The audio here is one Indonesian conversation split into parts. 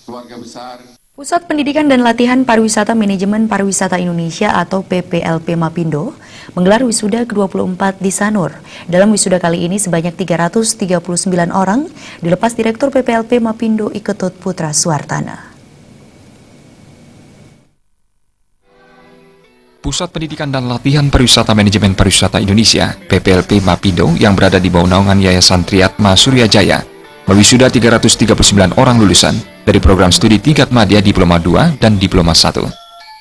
keluarga besar. Pusat Pendidikan dan Latihan Pariwisata Manajemen Pariwisata Indonesia atau PPLP Mapindo menggelar wisuda ke-24 di Sanur. Dalam wisuda kali ini sebanyak 339 orang dilepas Direktur PPLP Mapindo Iketut Putra Suartana. Pusat Pendidikan dan Latihan Pariwisata Manajemen Pariwisata Indonesia (PPLP Mapindo) yang berada di bawah naungan Yayasan Triatma Surya Jaya mewisuda 339 orang lulusan dari program studi tingkat madya Diploma 2 dan Diploma 1.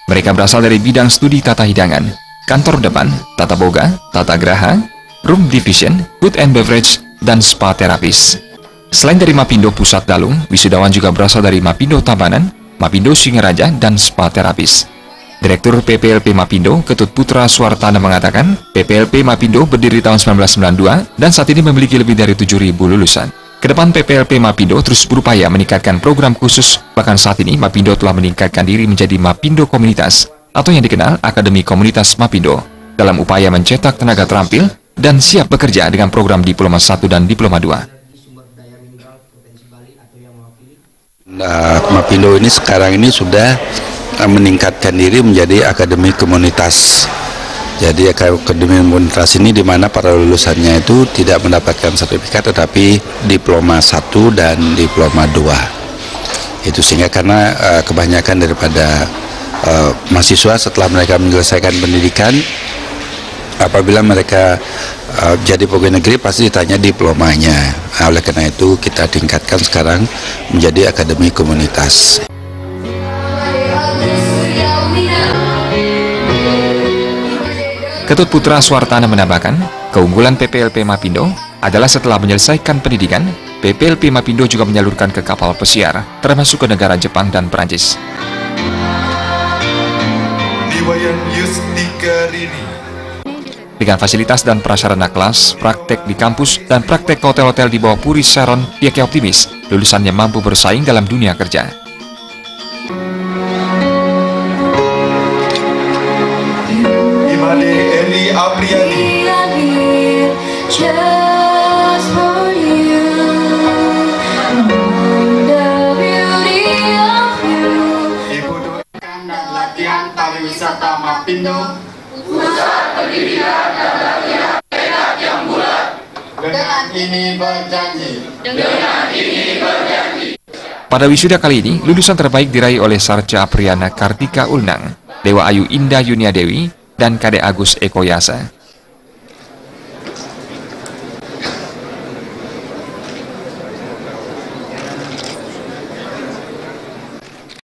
Mereka berasal dari bidang studi tata hidangan, kantor depan, tata boga, tata graha, room division, food and beverage, dan spa terapis. Selain dari Mapindo Pusat Dalung, wisudawan juga berasal dari Mapindo Tabanan, Mapindo Singaraja, dan spa terapis. Direktur PPLP Mapindo, Ketut Putra Suartana mengatakan, PPLP Mapindo berdiri tahun 1992 dan saat ini memiliki lebih dari 7.000 lulusan. Kedepan PPLP Mapindo terus berupaya meningkatkan program khusus, bahkan saat ini Mapindo telah meningkatkan diri menjadi Mapindo Komunitas, atau yang dikenal Akademi Komunitas Mapindo, dalam upaya mencetak tenaga terampil dan siap bekerja dengan program Diploma 1 dan Diploma 2. Mapindo ini sekarang ini sudah meningkatkan diri menjadi Akademi Komunitas. Jadi Akademi Komunitas ini di mana para lulusannya itu tidak mendapatkan sertifikat tetapi Diploma 1 dan Diploma 2. Itu sehingga karena kebanyakan daripada mahasiswa setelah mereka menyelesaikan pendidikan, apabila mereka jadi pegawai negeri pasti ditanya diplomanya. Nah, oleh karena itu kita tingkatkan sekarang menjadi Akademi Komunitas. Ketut Putra Suartana menambahkan, keunggulan PPLP Mapindo adalah setelah menyelesaikan pendidikan, PPLP Mapindo juga menyalurkan ke kapal pesiar, termasuk ke negara Jepang dan Perancis. Dengan fasilitas dan prasarana kelas, praktek di kampus, dan praktek hotel-hotel di bawah Puri Saron, pihaknya optimis lulusannya mampu bersaing dalam dunia kerja. Latihan Pariwisata Mapindo, Pusat Pendidikan dan Latihan tekad yang bulat. dengan ini berjanji. Pada wisuda kali ini, lulusan terbaik diraih oleh Sarja Apriana Kartika Ulnang, Dewa Ayu Indah Yunia Dewi, dan Kade Agus Eko Yasa.